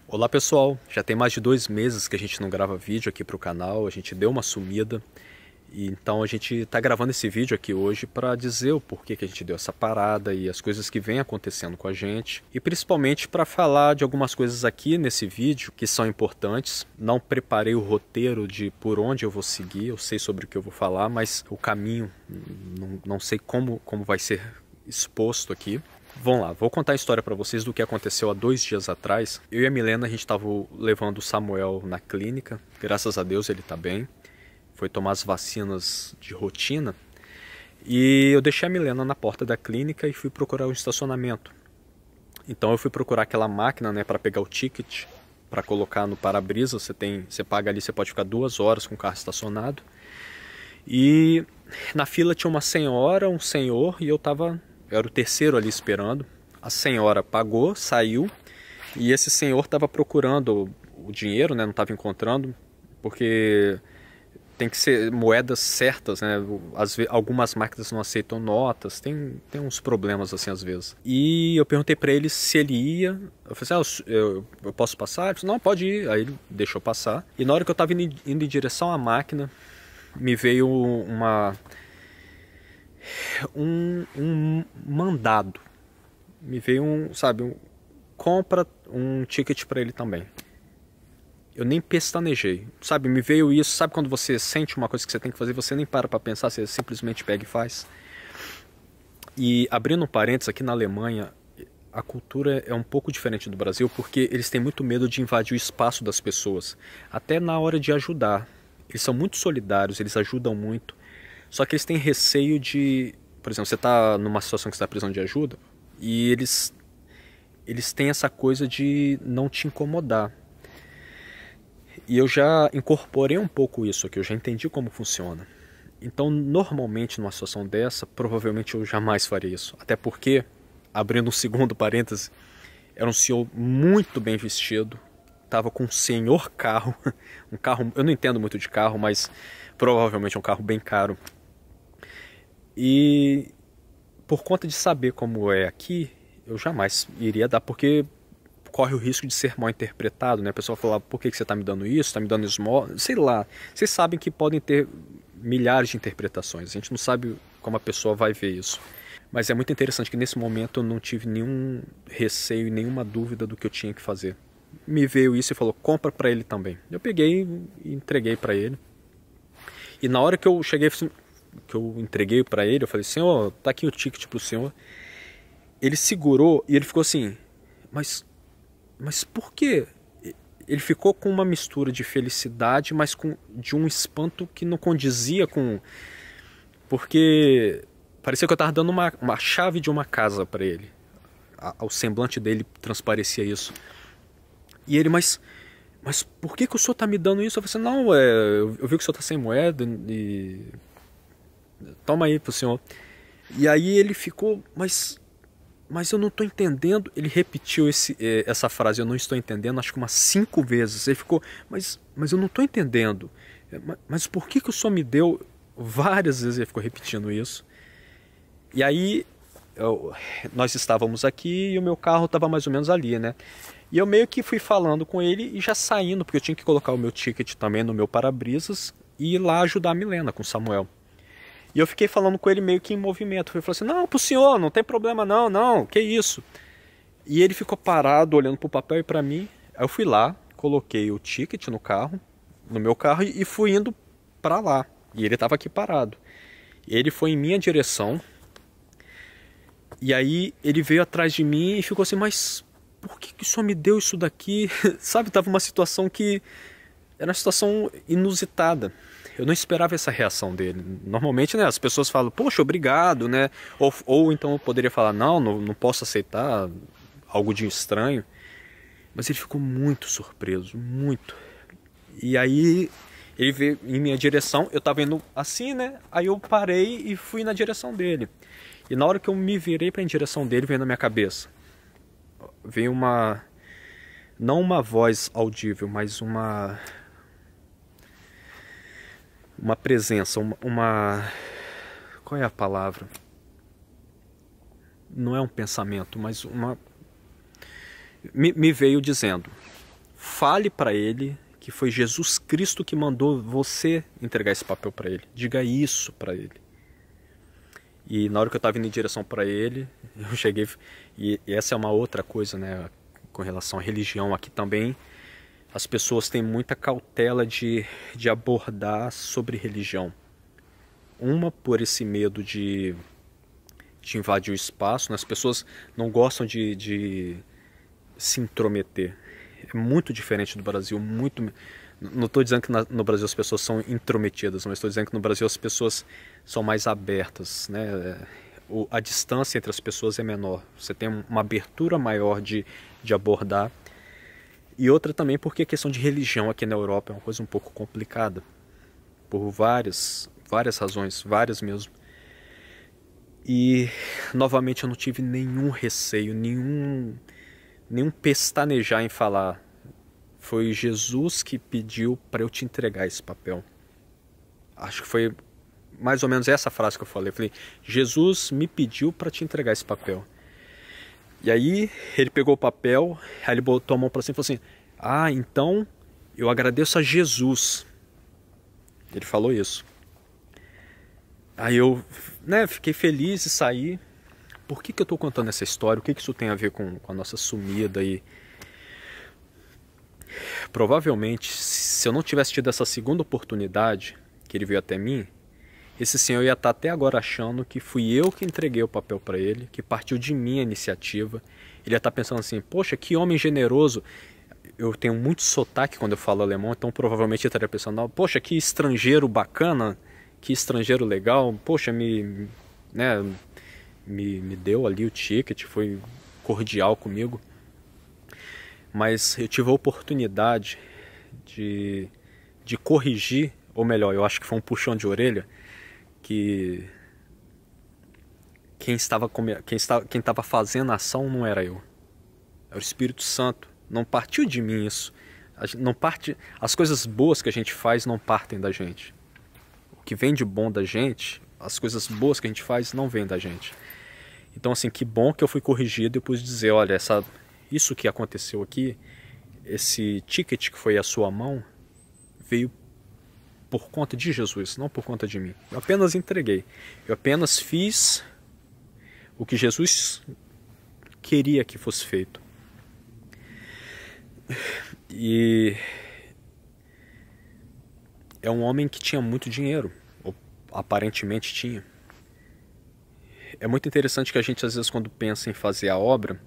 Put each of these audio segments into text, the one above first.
Olá pessoal, já tem mais de 2 meses que a gente não grava vídeo aqui para o canal, a gente deu uma sumida, e então a gente está gravando esse vídeo aqui hoje para dizer o porquê que a gente deu essa parada e as coisas que vem acontecendo com a gente, e principalmente para falar de algumas coisas aqui nesse vídeo que são importantes. Não preparei o roteiro de por onde eu vou seguir, eu sei sobre o que eu vou falar, mas o caminho não sei como vai ser exposto aqui. Vamos lá, vou contar a história para vocês do que aconteceu há 2 dias atrás. Eu e a Milena, a gente estava levando o Samuel na clínica, graças a Deus ele está bem. Foi tomar as vacinas de rotina. E eu deixei a Milena na porta da clínica e fui procurar um estacionamento. Então eu fui procurar aquela máquina, né, para pegar o ticket, para colocar no para-brisa. Você paga ali, você pode ficar 2 horas com o carro estacionado. E na fila tinha uma senhora, um senhor, e eu era o terceiro ali esperando. A senhora pagou, saiu, e esse senhor estava procurando o dinheiro, né? Não estava encontrando, porque tem que ser moedas certas, né? Algumas máquinas não aceitam notas, tem uns problemas assim às vezes. E eu perguntei para ele se ele ia. Eu falei assim, eu posso passar? Ele falou, não, pode ir. Aí ele deixou passar. E na hora que eu estava indo em direção à máquina, me veio um mandado. Me veio compra um ticket para ele também. Eu nem pestanejei, sabe? Me veio isso, sabe quando você sente uma coisa que você tem que fazer, você nem para pensar, você simplesmente pega e faz. E abrindo um parênteses, aqui na Alemanha, a cultura é um pouco diferente do Brasil, porque eles têm muito medo de invadir o espaço das pessoas, até na hora de ajudar. Eles são muito solidários, eles ajudam muito, só que eles têm receio de, por exemplo, você está numa situação que você está precisando de ajuda, e eles têm essa coisa de não te incomodar. E eu já incorporei um pouco isso aqui, eu já entendi como funciona. Então, normalmente, numa situação dessa, provavelmente eu jamais faria isso. Até porque, abrindo um segundo parêntese, era um senhor muito bem vestido, estava com um senhor carro, um carro, eu não entendo muito de carro, mas provavelmente é um carro bem caro. E por conta de saber como é aqui, eu jamais iria dar, porque corre o risco de ser mal interpretado, né? A pessoa falar, por que você está me dando isso? Está me dando esmola? Sei lá. Vocês sabem que podem ter milhares de interpretações. A gente não sabe como a pessoa vai ver isso. Mas é muito interessante que nesse momento eu não tive nenhum receio e nenhuma dúvida do que eu tinha que fazer. Me veio isso e falou, compra para ele também. Eu peguei e entreguei para ele. E na hora que eu cheguei, que eu entreguei para ele, eu falei, senhor, tá aqui o ticket pro senhor. Ele segurou e ele ficou assim, mas por quê? Ele ficou com uma mistura de felicidade, mas de um espanto que não condizia com... Porque parecia que eu estava dando uma chave de uma casa para ele. O semblante dele transparecia isso. E ele, mas por que o senhor está me dando isso? Eu falei assim, não, eu vi que o senhor está sem moeda e... Toma aí pro senhor. E aí ele ficou, mas eu não estou entendendo. Ele repetiu essa frase, eu não estou entendendo, acho que umas 5 vezes. Ele ficou, mas eu não estou entendendo. Mas por que o senhor me deu? Várias vezes ele ficou repetindo isso. E aí nós estávamos aqui e o meu carro estava mais ou menos ali, né? E eu meio que fui falando com ele e já saindo, porque eu tinha que colocar o meu ticket também no meu para-brisas e ir lá ajudar a Milena com o Samuel. E eu fiquei falando com ele meio que em movimento. Ele falou assim, não, pro senhor, não tem problema não, que isso? E ele ficou parado, olhando pro papel e pra mim. Aí eu fui lá, coloquei o ticket no meu carro, e fui indo pra lá. E ele tava aqui parado. Ele foi em minha direção. E aí ele veio atrás de mim e ficou assim, mas por que o senhor me deu isso daqui? Sabe, tava uma situação que... Era uma situação inusitada. Eu não esperava essa reação dele. Normalmente, né, as pessoas falam, poxa, obrigado, né? Ou então eu poderia falar, não posso aceitar algo de estranho. Mas ele ficou muito surpreso, muito. E aí ele veio em minha direção, eu estava indo assim, né? Aí eu parei e fui na direção dele. E na hora que eu me virei para a direção dele, veio na minha cabeça. Veio não uma voz audível, mas uma presença, qual é a palavra? Não é um pensamento, mas me veio dizendo, fale para ele que foi Jesus Cristo que mandou você entregar esse papel para ele. Diga isso para ele. E na hora que eu estava indo em direção para ele, eu cheguei... E essa é uma outra coisa, né? Com relação à religião aqui também. As pessoas têm muita cautela de abordar sobre religião. Uma, por esse medo de invadir o espaço, né? As pessoas não gostam de se intrometer. É muito diferente do Brasil, muito... Não estou dizendo que no Brasil as pessoas são intrometidas, mas estou dizendo que no Brasil as pessoas são mais abertas, né? A distância entre as pessoas é menor. Você tem uma abertura maior de abordar. E outra também porque a questão de religião aqui na Europa é uma coisa um pouco complicada. Por várias razões, várias mesmo. E, novamente, eu não tive nenhum receio, nenhum pestanejar em falar. Foi Jesus que pediu para eu te entregar esse papel. Acho que foi mais ou menos essa frase que eu falei. Eu falei, Jesus me pediu para te entregar esse papel. E aí ele pegou o papel, aí ele botou a mão para cima e falou assim, ah, então eu agradeço a Jesus. Ele falou isso. Aí eu, né, fiquei feliz e saí. Por que eu estou contando essa história? O que isso tem a ver com a nossa sumida aí? Provavelmente, se eu não tivesse tido essa segunda oportunidade, que ele veio até mim, esse senhor ia estar até agora achando que fui eu que entreguei o papel para ele, que partiu de minha iniciativa. Ele ia estar pensando assim, poxa, que homem generoso. Eu tenho muito sotaque quando eu falo alemão, então provavelmente ele estaria pensando, poxa, que estrangeiro bacana, que estrangeiro legal, poxa, me deu ali o ticket, foi cordial comigo. Mas eu tive a oportunidade de corrigir, ou melhor, eu acho que foi um puxão de orelha, que quem estava fazendo a ação não era eu, era o Espírito Santo. Não partiu de mim isso. As coisas boas que a gente faz não partem da gente. O que vem de bom da gente, as coisas boas que a gente faz não vêm da gente. Então assim, que bom que eu fui corrigido e pude dizer, olha, isso que aconteceu aqui, esse ticket que foi a sua mão, veio por conta de Jesus, não por conta de mim. Eu apenas entreguei. Eu apenas fiz o que Jesus queria que fosse feito. E é um homem que tinha muito dinheiro, ou aparentemente tinha. É muito interessante que a gente às vezes quando pensa em fazer a obra,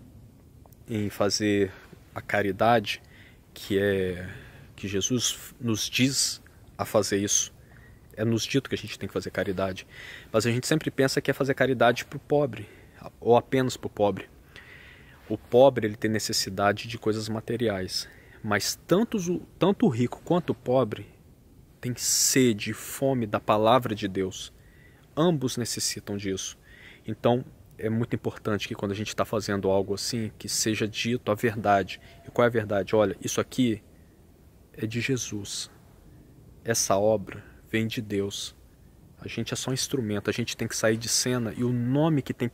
em fazer a caridade, que Jesus nos diz a fazer isso. É nos dito que a gente tem que fazer caridade. Mas a gente sempre pensa que é fazer caridade para o pobre, ou apenas para o pobre. O pobre ele tem necessidade de coisas materiais, mas tanto o rico quanto o pobre tem sede e fome da palavra de Deus. Ambos necessitam disso. Então é muito importante que quando a gente está fazendo algo assim, que seja dito a verdade. E qual é a verdade? Olha, isso aqui é de Jesus. Essa obra vem de Deus. A gente é só um instrumento, a gente tem que sair de cena e o nome que tem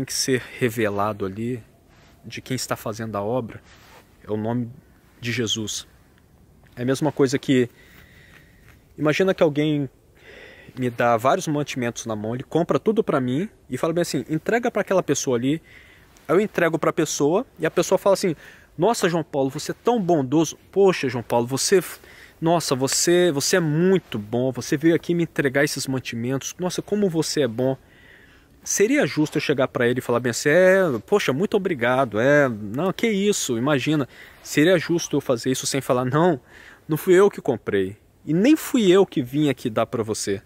que ser revelado ali de quem está fazendo a obra é o nome de Jesus. É a mesma coisa que imagina que alguém me dá vários mantimentos na mão, ele compra tudo para mim e fala bem assim, entrega para aquela pessoa ali. Eu entrego para a pessoa e a pessoa fala assim, nossa, João Paulo, você é tão bondoso. Poxa, João Paulo, você é muito bom, você veio aqui me entregar esses mantimentos, nossa, como você é bom. Seria justo eu chegar para ele e falar bem assim, poxa, muito obrigado, não, que isso, imagina. Seria justo eu fazer isso sem falar, não fui eu que comprei. E nem fui eu que vim aqui dar para você.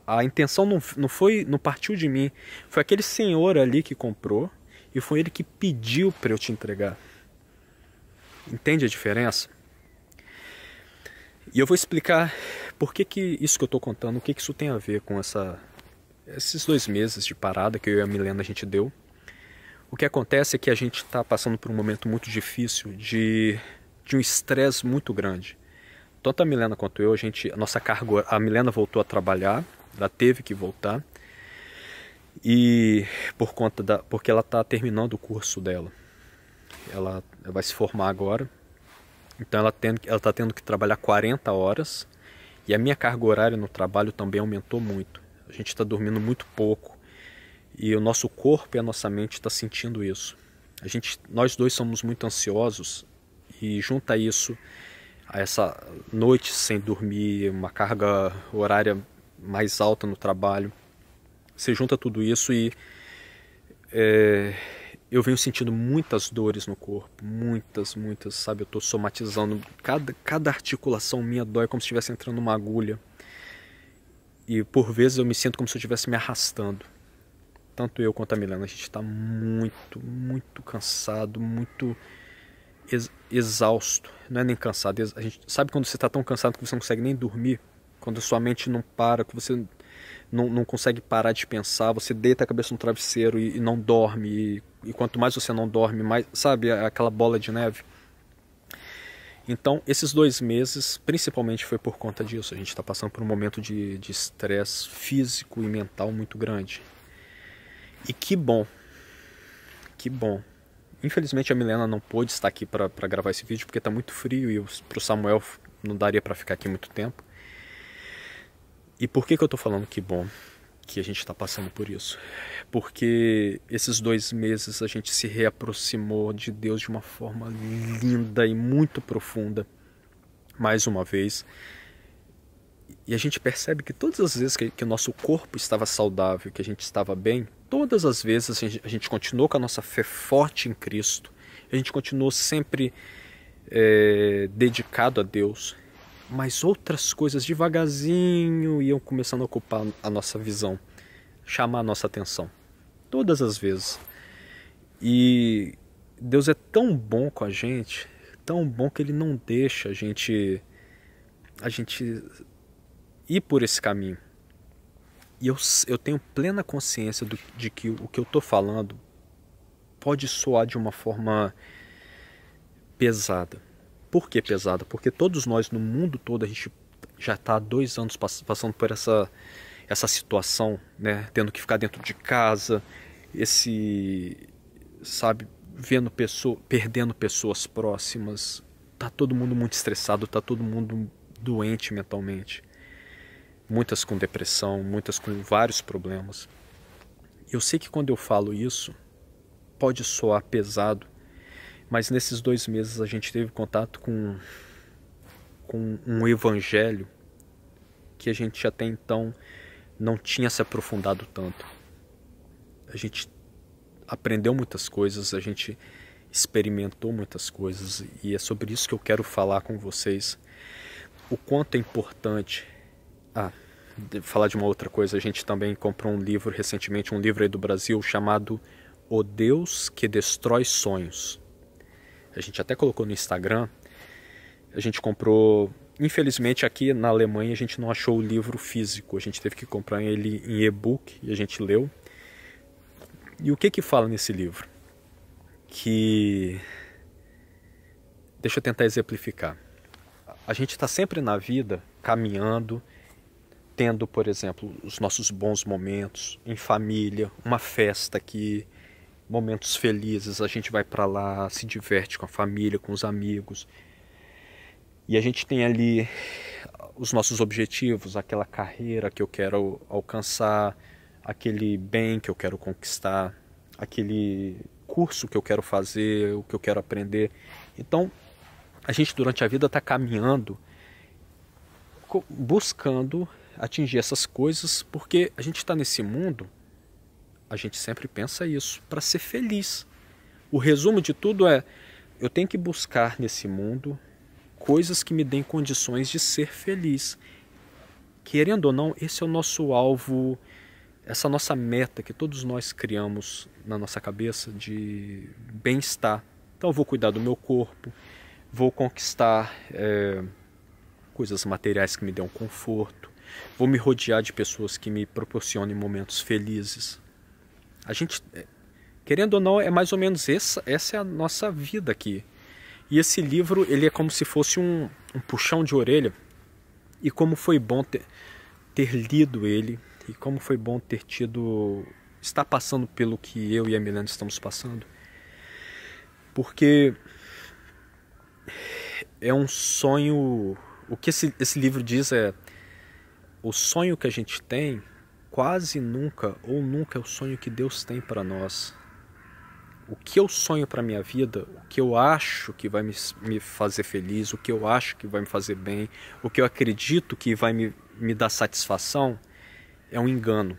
A intenção não partiu de mim. Foi aquele senhor ali que comprou e foi ele que pediu para eu te entregar. Entende a diferença? E eu vou explicar por que isso que eu estou contando, o que isso tem a ver com esses 2 meses de parada que eu e a Milena a gente deu. O que acontece é que a gente está passando por um momento muito difícil de um estresse muito grande. Tanto a Milena quanto eu, a nossa carga, a Milena voltou a trabalhar, ela teve que voltar, e porque ela está terminando o curso dela. ela vai se formar agora. Então ela está tendo que trabalhar 40 horas. E a minha carga horária no trabalho também aumentou muito. A gente está dormindo muito pouco. E o nosso corpo e a nossa mente estão sentindo isso. Nós dois somos muito ansiosos. E junta isso a essa noite sem dormir, uma carga horária mais alta no trabalho. Você junta tudo isso e eu venho sentindo muitas dores no corpo, muitas, sabe? Eu estou somatizando, cada articulação minha dói como se estivesse entrando uma agulha. E por vezes eu me sinto como se eu estivesse me arrastando. Tanto eu quanto a Milena, a gente está muito cansado, muito exausto. Não é nem cansado, a gente sabe quando você está tão cansado que você não consegue nem dormir? Quando a sua mente não para, que você não consegue parar de pensar, você deita a cabeça no travesseiro e não dorme, e quanto mais você não dorme, mais, sabe, aquela bola de neve. Então, esses 2 meses, principalmente foi por conta disso. A gente está passando por um momento de estresse físico e mental muito grande. E que bom. Infelizmente a Milena não pôde estar aqui para gravar esse vídeo, porque está muito frio e para o Samuel não daria para ficar aqui muito tempo. E por que eu estou falando que bom que a gente está passando por isso? Porque esses 2 meses a gente se reaproximou de Deus de uma forma linda e muito profunda, mais uma vez. E a gente percebe que todas as vezes que o nosso corpo estava saudável, que a gente estava bem, todas as vezes a gente continuou com a nossa fé forte em Cristo, a gente continuou sempre dedicado a Deus. Mas outras coisas devagarzinho iam começando a ocupar a nossa visão, chamar a nossa atenção. Todas as vezes. E Deus é tão bom com a gente, tão bom que Ele não deixa a gente ir por esse caminho. E eu tenho plena consciência de que o que eu estou falando pode soar de uma forma pesada. Por que pesada? Porque todos nós no mundo todo, a gente já está há 2 anos passando por essa situação, né? Tendo que ficar dentro de casa, sabe, perdendo pessoas próximas. Tá todo mundo muito estressado, tá todo mundo doente mentalmente. Muitas com depressão, muitas com vários problemas. Eu sei que quando eu falo isso, pode soar pesado, mas nesses 2 meses a gente teve contato com um evangelho que a gente até então não tinha se aprofundado tanto. A gente aprendeu muitas coisas, a gente experimentou muitas coisas, e é sobre isso que eu quero falar com vocês. O quanto é importante... falar de uma outra coisa, a gente também comprou um livro recentemente, um livro aí do Brasil, chamado O Deus que Destrói Sonhos. A gente até colocou no Instagram. A gente comprou, infelizmente aqui na Alemanha a gente não achou o livro físico, a gente teve que comprar ele em e-book e a gente leu. E o que fala nesse livro? Deixa eu tentar exemplificar. A gente está sempre na vida caminhando, tendo, por exemplo, os nossos bons momentos em família, uma festa aqui, momentos felizes, a gente vai para lá, se diverte com a família, com os amigos. E a gente tem ali os nossos objetivos, aquela carreira que eu quero alcançar, aquele bem que eu quero conquistar, aquele curso que eu quero fazer, o que eu quero aprender. Então, a gente durante a vida está caminhando, buscando atingir essas coisas, porque a gente está nesse mundo, a gente sempre pensa isso, para ser feliz. O resumo de tudo é, eu tenho que buscar nesse mundo coisas que me deem condições de ser feliz. Querendo ou não, esse é o nosso alvo, essa nossa meta que todos nós criamos na nossa cabeça de bem-estar. Então eu vou cuidar do meu corpo, vou conquistar coisas materiais que me dêem conforto, vou me rodear de pessoas que me proporcionem momentos felizes. A gente, querendo ou não, é mais ou menos essa é a nossa vida aqui. E esse livro, ele é como se fosse um puxão de orelha. E como foi bom ter lido ele, e como foi bom estar passando pelo que eu e a Milena estamos passando. Porque é um sonho. O que esse livro diz é: o sonho que a gente tem quase nunca ou nunca é o sonho que Deus tem para nós. O que eu sonho para minha vida, o que eu acho que vai me fazer feliz, o que eu acho que vai me fazer bem, o que eu acredito que vai me dar satisfação, é um engano.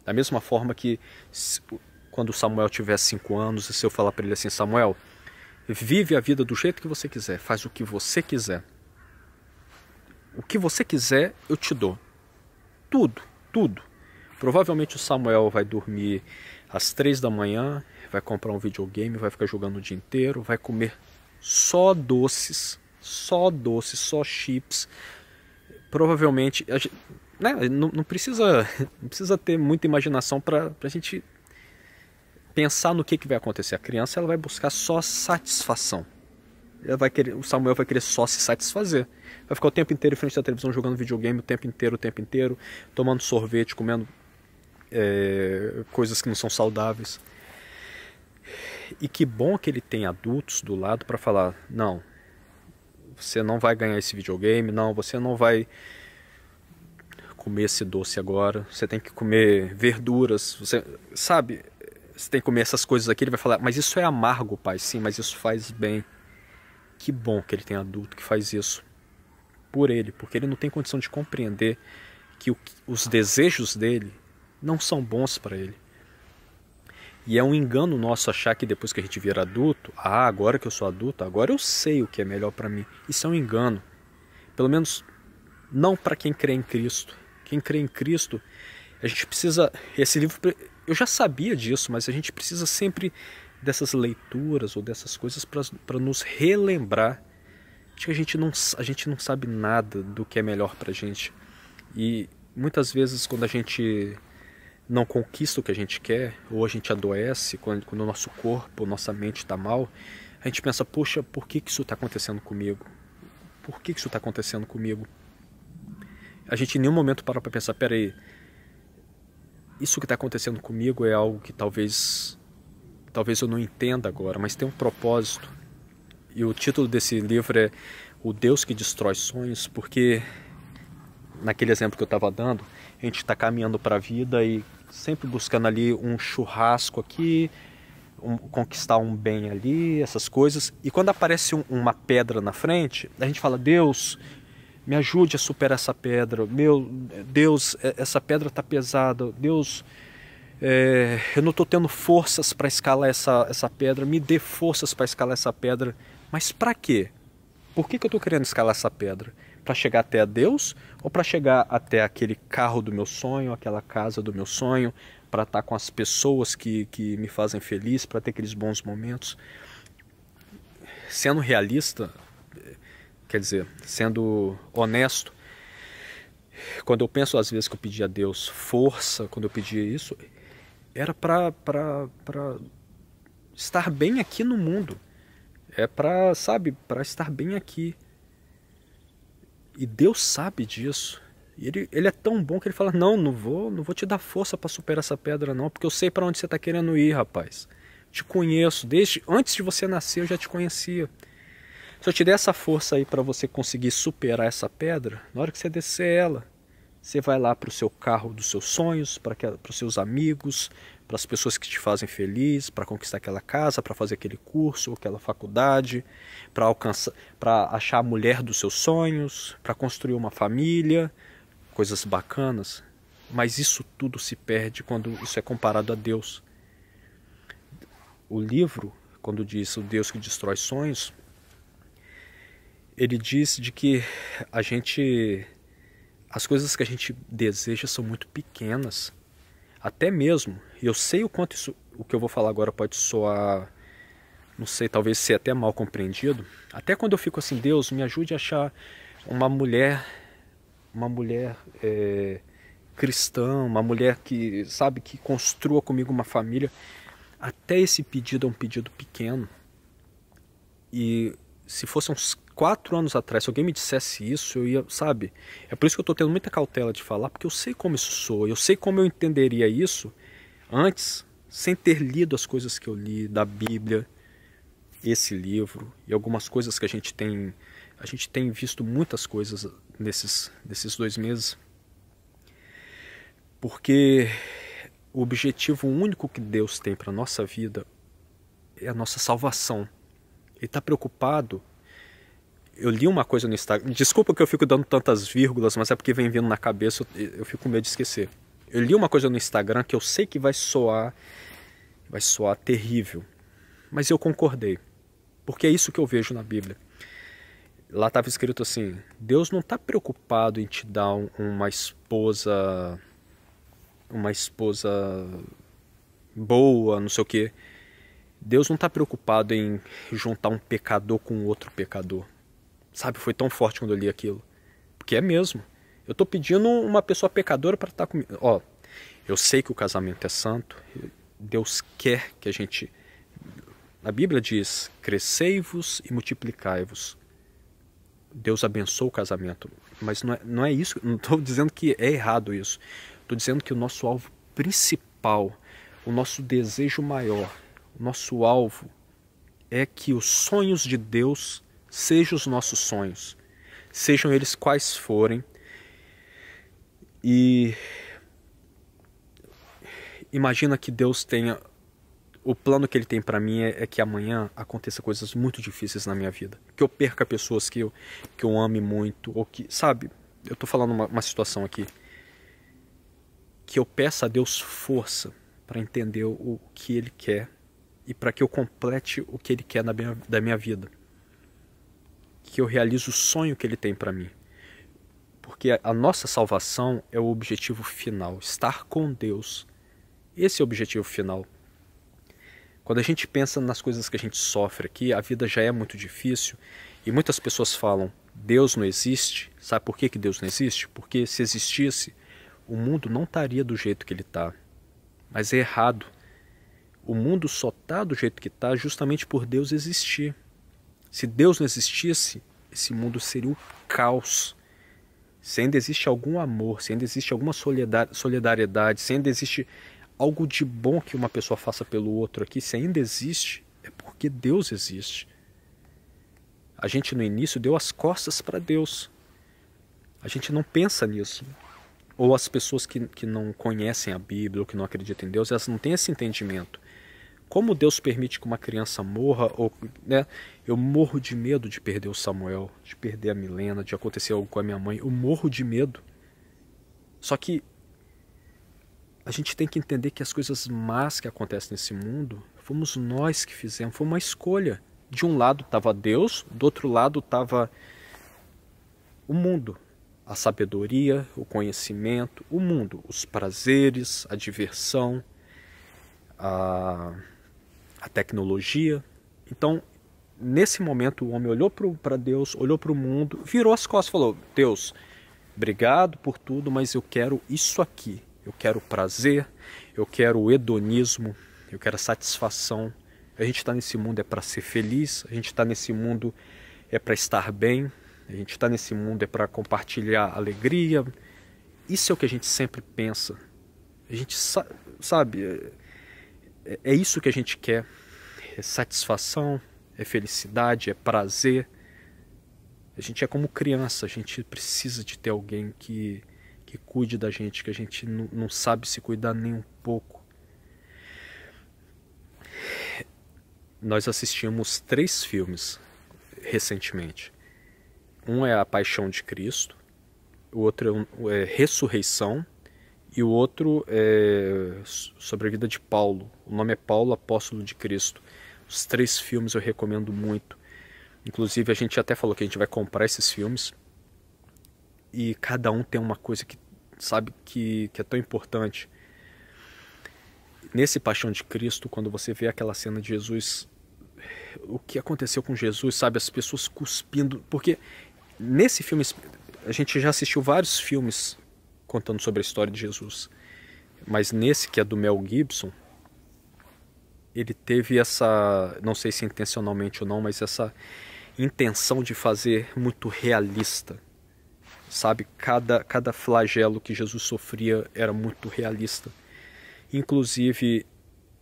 Da mesma forma que quando Samuel tiver 5 anos, e se eu falar para ele assim: Samuel, vive a vida do jeito que você quiser, faz o que você quiser. O que você quiser, eu te dou. Tudo, tudo. Provavelmente o Samuel vai dormir às 3 da manhã, vai comprar um videogame, vai ficar jogando o dia inteiro, vai comer só doces, só chips. Provavelmente, né, não precisa ter muita imaginação para a gente pensar no que vai acontecer. A criança ela vai buscar só satisfação. O Samuel vai querer só se satisfazer. Vai ficar o tempo inteiro em frente da televisão jogando videogame o tempo inteiro, tomando sorvete, comendo coisas que não são saudáveis. E que bom que ele tem adultos do lado para falar: não, você não vai ganhar esse videogame, não, você não vai comer esse doce agora, você tem que comer verduras, você sabe, você tem que comer essas coisas aqui. Ele vai falar: mas isso é amargo, pai. Sim, mas isso faz bem. Que bom que ele tem adulto que faz isso por ele, porque ele não tem condição de compreender que os desejos dele não são bons para ele. E é um engano nosso achar que depois que a gente vira adulto, agora que eu sou adulto, agora eu sei o que é melhor para mim. Isso é um engano. Pelo menos não para quem crê em Cristo. Quem crê em Cristo, a gente precisa... Esse livro, eu já sabia disso, mas a gente precisa sempre dessas leituras ou dessas coisas para nos relembrar de que a gente não sabe nada do que é melhor para a gente. E muitas vezes quando a gente não conquista o que a gente quer, ou a gente adoece, quando o nosso corpo, nossa mente está mal, a gente pensa: poxa, por que isso está acontecendo comigo? Por que isso está acontecendo comigo? A gente em nenhum momento para pensar: peraí, isso que está acontecendo comigo é algo que talvez eu não entenda agora, mas tem um propósito. E o título desse livro é O Deus que Destrói Sonhos, porque naquele exemplo que eu estava dando, a gente está caminhando para a vida e sempre buscando ali um churrasco aqui, conquistar um bem ali, essas coisas. E quando aparece uma pedra na frente, a gente fala: Deus, me ajude a superar essa pedra. Meu Deus, essa pedra está pesada. Deus, eu não estou tendo forças para escalar essa pedra. Me dê forças para escalar essa pedra. Mas para quê? Por que eu estou querendo escalar essa pedra? Para chegar até a Deus ou para chegar até aquele carro do meu sonho, aquela casa do meu sonho, para estar com as pessoas que me fazem feliz, para ter aqueles bons momentos? Sendo realista, quer dizer, sendo honesto, quando eu penso às vezes que eu pedi a Deus força, quando eu pedi isso, era para estar bem aqui no mundo. É para estar bem aqui. E Deus sabe disso. E ele é tão bom que ele fala: não vou te dar força para superar essa pedra não, porque eu sei para onde você está querendo ir, rapaz. Te conheço, desde antes de você nascer eu já te conhecia. Se eu te der essa força aí para você conseguir superar essa pedra, na hora que você descer ela, você vai lá para o seu carro dos seus sonhos, para os seus amigos, para as pessoas que te fazem feliz, para conquistar aquela casa, para fazer aquele curso, aquela faculdade, para achar a mulher dos seus sonhos, para construir uma família, coisas bacanas. Mas isso tudo se perde quando isso é comparado a Deus. O livro, quando diz o Deus que destrói sonhos, ele diz de que as coisas que a gente deseja são muito pequenas. Até mesmo, eu sei o quanto o que eu vou falar agora pode soar, não sei, talvez ser até mal compreendido. Até quando eu fico assim: Deus, me ajude a achar uma mulher cristã, uma mulher que, sabe, que construa comigo uma família. Até esse pedido é um pedido pequeno. E se fosse uns 4 anos atrás, se alguém me dissesse isso, eu ia, sabe? É por isso que eu estou tendo muita cautela de falar, porque eu sei como isso soa, eu sei como eu entenderia isso antes, sem ter lido as coisas que eu li da Bíblia. esse livro e algumas coisas que a gente tem visto muitas coisas nesses 2 meses, porque o objetivo único que Deus tem para a nossa vida é a nossa salvação. Ele está preocupado. Eu li uma coisa no Instagram, desculpa que eu fico dando tantas vírgulas, mas é porque vem vindo na cabeça, eu fico com medo de esquecer. Eu li uma coisa no Instagram que eu sei que vai soar terrível, mas eu concordei, porque é isso que eu vejo na Bíblia. Lá estava escrito assim: Deus não está preocupado em te dar uma esposa boa, não sei o quê. Deus não está preocupado em juntar um pecador com outro pecador. Sabe, foi tão forte quando eu li aquilo. Porque é mesmo. Eu estou pedindo uma pessoa pecadora para estar comigo. Ó, eu sei que o casamento é santo. Deus quer que a gente... A Bíblia diz: crescei-vos e multiplicai-vos. Deus abençoa o casamento. Mas não é isso. Não estou dizendo que é errado isso. Estou dizendo que o nosso alvo principal, o nosso desejo maior, o nosso alvo é que os sonhos de Deus sejam os nossos sonhos, sejam eles quais forem. E imagina que Deus tenha... O plano que Ele tem para mim é que amanhã aconteça coisas muito difíceis na minha vida. Que eu perca pessoas que eu ame muito, ou que... Sabe, eu estou falando uma situação aqui. Que eu peça a Deus força para entender o que Ele quer e para que eu complete o que Ele quer da minha vida. Que eu realize o sonho que Ele tem para mim. Porque a nossa salvação é o objetivo final, estar com Deus. Esse é o objetivo final. Quando a gente pensa nas coisas que a gente sofre aqui, a vida já é muito difícil e muitas pessoas falam: Deus não existe. Sabe por que Deus não existe? Porque se existisse, o mundo não estaria do jeito que ele está. Mas é errado. O mundo só está do jeito que está justamente por Deus existir. Se Deus não existisse, esse mundo seria um caos. Se ainda existe algum amor, se ainda existe alguma solidariedade, se ainda existe algo de bom que uma pessoa faça pelo outro aqui, se ainda existe, é porque Deus existe. A gente no início deu as costas para Deus. A gente não pensa nisso. Ou as pessoas que não conhecem a Bíblia, ou que não acreditam em Deus, elas não têm esse entendimento. Como Deus permite que uma criança morra, ou, né? Eu morro de medo de perder o Samuel, de perder a Milena, de acontecer algo com a minha mãe. Eu morro de medo. Só que a gente tem que entender que as coisas más que acontecem nesse mundo, fomos nós que fizemos, foi uma escolha. De um lado estava Deus, do outro lado estava o mundo. A sabedoria, o conhecimento, o mundo, os prazeres, a diversão, a tecnologia. Então, nesse momento, o homem olhou para Deus, olhou para o mundo, virou as costas e falou: Deus, obrigado por tudo, mas eu quero isso aqui. Eu quero prazer, eu quero o hedonismo, eu quero a satisfação. A gente está nesse mundo é para ser feliz, a gente está nesse mundo é para estar bem, a gente está nesse mundo é para compartilhar alegria. Isso é o que a gente sempre pensa. A gente sabe, é isso que a gente quer. É satisfação, é felicidade, é prazer. A gente é como criança, a gente precisa de ter alguém que cuide da gente, que a gente não sabe se cuidar nem um pouco. Nós assistimos 3 filmes recentemente. Um é A Paixão de Cristo, o outro é Ressurreição e o outro é sobre a vida de Paulo. O nome é Paulo, Apóstolo de Cristo. Os 3 filmes eu recomendo muito. Inclusive a gente até falou que a gente vai comprar esses filmes e cada um tem uma coisa que sabe que é tão importante. Nesse Paixão de Cristo, quando você vê aquela cena de Jesus, o que aconteceu com Jesus, sabe, as pessoas cuspindo, porque nesse filme a gente já assistiu vários filmes contando sobre a história de Jesus, mas nesse que é do Mel Gibson, ele teve essa, não sei se intencionalmente ou não, mas essa intenção de fazer muito realista. Sabe, cada flagelo que Jesus sofria era muito realista. Inclusive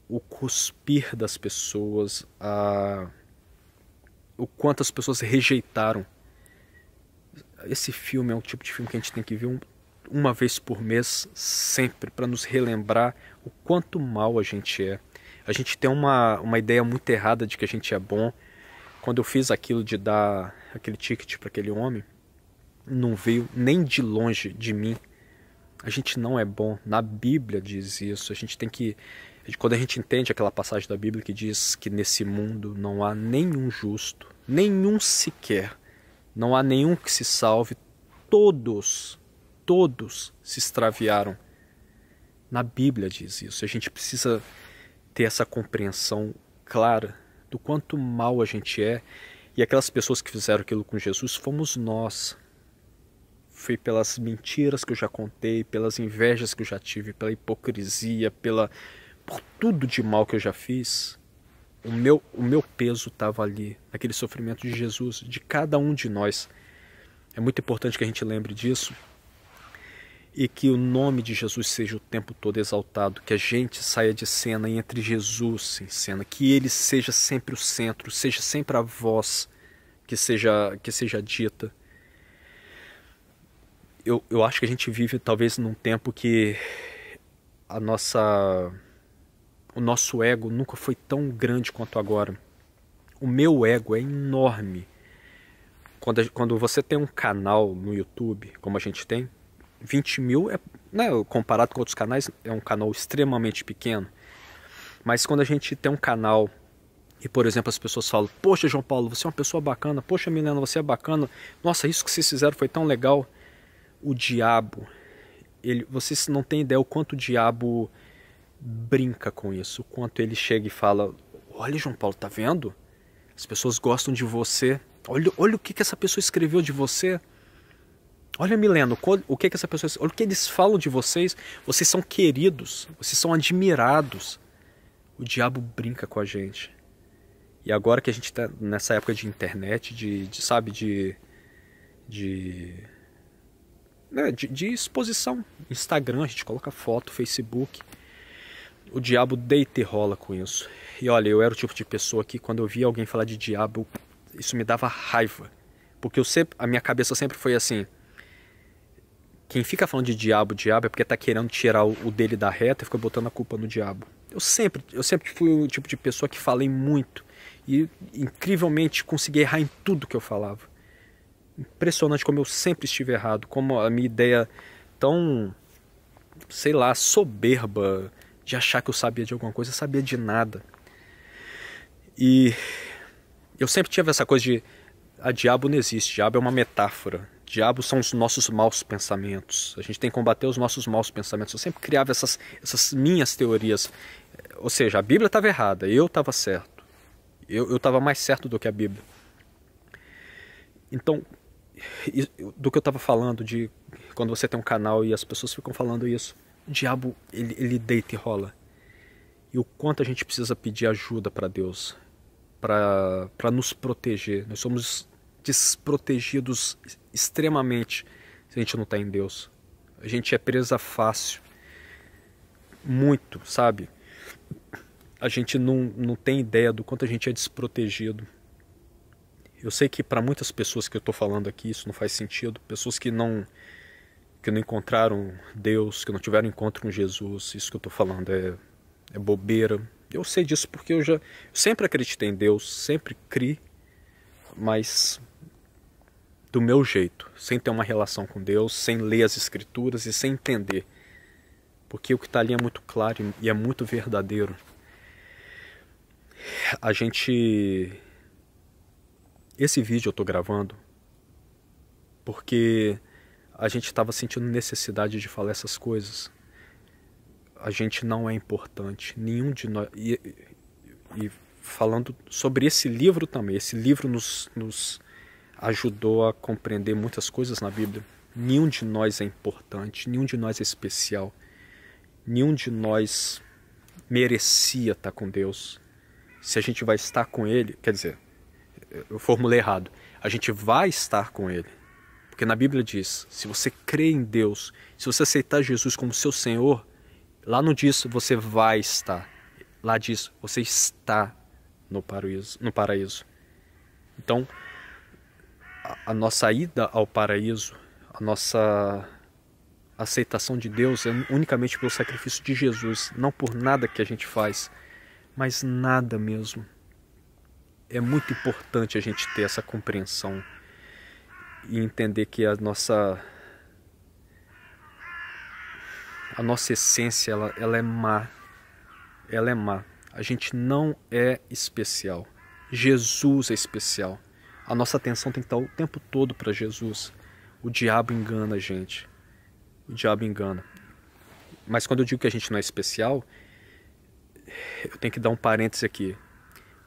o cuspir das pessoas, o quanto as pessoas rejeitaram. Esse filme é um tipo de filme que a gente tem que ver uma vez por mês, sempre, para nos relembrar o quanto mal a gente é. A gente tem uma ideia muito errada de que a gente é bom. Quando eu fiz aquilo de dar aquele ticket para aquele homem, não veio nem de longe de mim. A gente não é bom. Na Bíblia diz isso. A gente tem que... Quando a gente entende aquela passagem da Bíblia que diz que nesse mundo não há nenhum justo, nenhum sequer, não há nenhum que se salve, todos se extraviaram. Na Bíblia diz isso. A gente precisa ter essa compreensão clara do quanto mal a gente é. E aquelas pessoas que fizeram aquilo com Jesus fomos nós. Foi pelas mentiras que eu já contei, pelas invejas que eu já tive, pela hipocrisia, por tudo de mal que eu já fiz. O meu peso estava ali, naquele sofrimento de Jesus, de cada um de nós. É muito importante que a gente lembre disso e que o nome de Jesus seja o tempo todo exaltado, que a gente saia de cena e entre Jesus em cena, que ele seja sempre o centro, seja sempre a voz que seja dita. Eu acho que a gente vive talvez num tempo que o nosso ego nunca foi tão grande quanto agora. O meu ego é enorme. Quando você tem um canal no YouTube, como a gente tem, 20 mil, né, comparado com outros canais, é um canal extremamente pequeno. Mas quando a gente tem um canal e, por exemplo, as pessoas falam: poxa, João Paulo, você é uma pessoa bacana. Poxa, Milena, você é bacana. Nossa, isso que vocês fizeram foi tão legal. O diabo, vocês não têm ideia o quanto o diabo brinca com isso, o quanto ele chega e fala: olha, João Paulo, tá vendo? As pessoas gostam de você. Olha o que essa pessoa escreveu de você. Olha, Milena, o que essa pessoa... Olha o que eles falam de vocês. Vocês são queridos, vocês são admirados. O diabo brinca com a gente. E agora que a gente tá nessa época de internet, de exposição, Instagram, a gente coloca foto, Facebook, o diabo deita e rola com isso. E olha, eu era o tipo de pessoa que quando eu via alguém falar de diabo, isso me dava raiva, porque a minha cabeça sempre foi assim: quem fica falando de diabo é porque tá querendo tirar o dele da reta e fica botando a culpa no diabo. Eu sempre fui o tipo de pessoa que falei muito e incrivelmente consegui errar em tudo que eu falava. Impressionante como eu sempre estive errado, como a minha ideia tão, sei lá, soberba de achar que eu sabia de alguma coisa, eu sabia de nada. E eu sempre tive essa coisa de: diabo não existe, diabo é uma metáfora, diabo são os nossos maus pensamentos, a gente tem que combater os nossos maus pensamentos. Eu sempre criava essas minhas teorias, ou seja, a Bíblia estava errada, eu estava certo, eu estava mais certo do que a Bíblia. Então, do que eu estava falando, de quando você tem um canal e as pessoas ficam falando isso, o diabo, ele deita e rola. E o quanto a gente precisa pedir ajuda para Deus, para nos proteger. Nós somos desprotegidos extremamente se a gente não está em Deus. A gente é presa fácil, muito, sabe? A gente não tem ideia do quanto a gente é desprotegido. Eu sei que para muitas pessoas que eu estou falando aqui isso não faz sentido, pessoas que não encontraram Deus, que não tiveram encontro com Jesus, isso que eu estou falando é bobeira. Eu sei disso porque eu sempre acreditei em Deus, sempre criei, mas do meu jeito, sem ter uma relação com Deus, sem ler as Escrituras e sem entender. Porque o que está ali é muito claro e é muito verdadeiro. Esse vídeo eu estou gravando porque a gente estava sentindo necessidade de falar essas coisas. A gente não é importante, nenhum de nós. E falando sobre esse livro também, esse livro nos ajudou a compreender muitas coisas na Bíblia. Nenhum de nós é importante, nenhum de nós é especial, nenhum de nós merecia estar com Deus. Se a gente vai estar com Ele, quer dizer, eu formulei errado, a gente vai estar com Ele. Porque na Bíblia diz, se você crê em Deus, se você aceitar Jesus como seu Senhor, lá não diz você vai estar, lá diz você está no paraíso. Então, a nossa ida ao paraíso, a nossa aceitação de Deus é unicamente pelo sacrifício de Jesus, não por nada que a gente faz, mas nada mesmo. É muito importante a gente ter essa compreensão e entender que a nossa essência ela é má. Ela é má. A gente não é especial. Jesus é especial. A nossa atenção tem que estar o tempo todo para Jesus. O diabo engana a gente. O diabo engana. Mas quando eu digo que a gente não é especial, eu tenho que dar um parêntese aqui.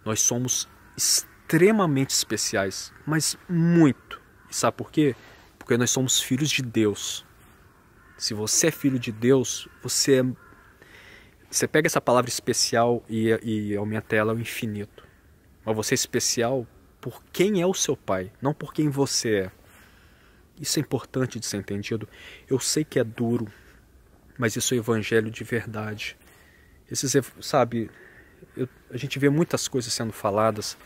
Nós somos extremamente especiais, mas muito. E sabe por quê? Porque nós somos filhos de Deus. Se você é filho de Deus, você pega essa palavra especial e aumenta ela ao infinito. Mas você é especial por quem é o seu pai, não por quem você é. Isso é importante de ser entendido. Eu sei que é duro, mas isso é evangelho de verdade. Sabe, a gente vê muitas coisas sendo faladas